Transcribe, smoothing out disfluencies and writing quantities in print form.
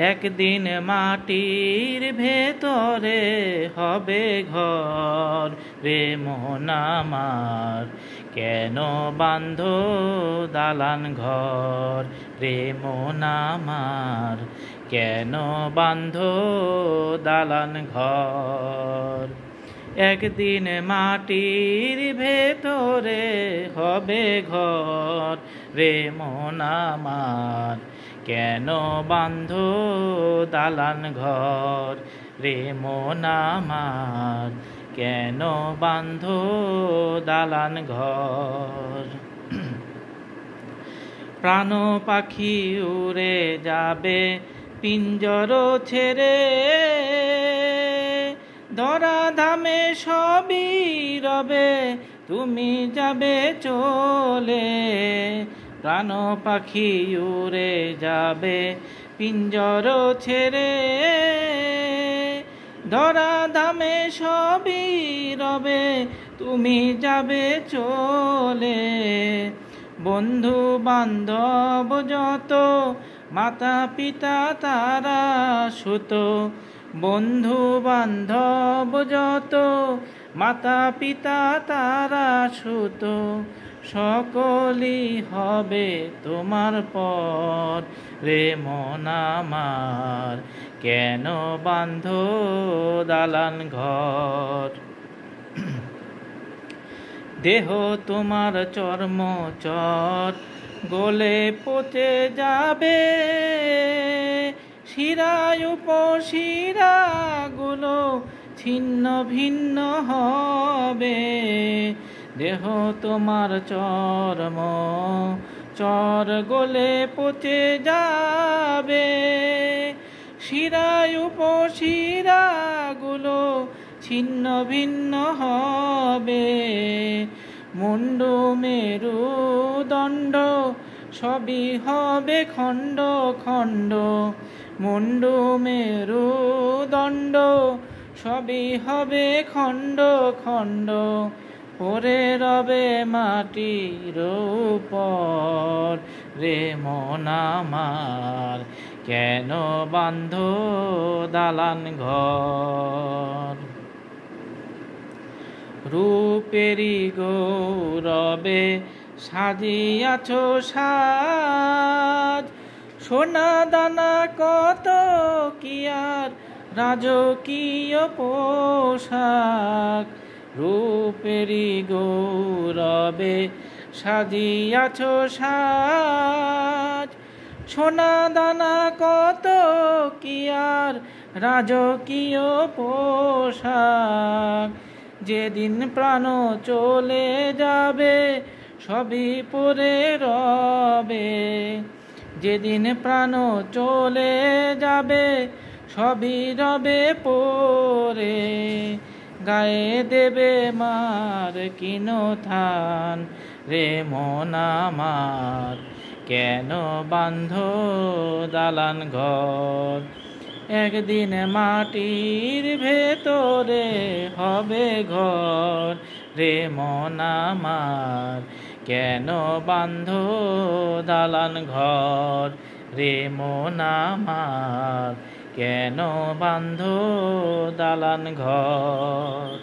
একদিন মাটির ভেতরে হবে ঘর রে মন আমার, কেন বাঁধো দালান ঘর রে মন আমার, কেন বাঁধো দালান ঘর। একদিন মাটির ভেতরে হবে ঘর রে মন আমার, কেন বাঁধো দালান ঘর রে মন আমার, কেন বাঁধো দালান ঘর। প্রাণ পাখি উড়ে যাবে পিঞ্জর ছেড়ে, ধরাধামে সবই রবে তুমি যাবে চলে। প্রাণ পাখি উড়ে যাবে পিঞ্জর ছেড়ে, ধরাধামে সবই রবে তুমি যাবে চলে। বন্ধু বান্ধব যত মাতা পিতা তারা সুত, বন্ধু বান্ধব যত মাতা পিতা তারা সুত, সকলই হবে তোমার পর রে মন আমার, কেন বাঁধো দালান ঘর। দেহ তোমার চর্ম চর গলে পচে যাবে, শিরায় উপশিরা গুলো ছিন্ন ভিন্ন হবে। দেহ তোমার চর্ম চর গলে পচে যাবে, শিরায় উপশিরা গুলো ছিন্ন ভিন্ন হবে। মুন্ডু মেরুদণ্ড সবই হবে খণ্ড খণ্ড, মুন্ডু মেরুদণ্ড সবই হবে খণ্ড খণ্ড। পরে রবে মাটির উপর রে মন আমার, কেন বাঁধো দালান ঘর। রূপেরি গৌরবে সাজিয়াছ সাজ, সোনা দানা কত কি আর রাজকীয় পোশাক। রূপেরি গৌরবে সাজিয়াছ সাজ, সোনা দানা কত কি আর রাজকীয় পোশাক। যেদিন প্রাণ চলে যাবে সবই পরে রবে, যেদিন প্রাণ চলে যাবে সবই রবে পরে। গায়ে দেবে মার কিনো থান রে মন আমার, কেন বাঁধো দালান ঘর। একদিন মাটির ভেতরে হবে ঘর রে মন আমার, কেন বাঁধো দালান ঘর রে মন আমার, কেন বাঁধো দালান ঘর।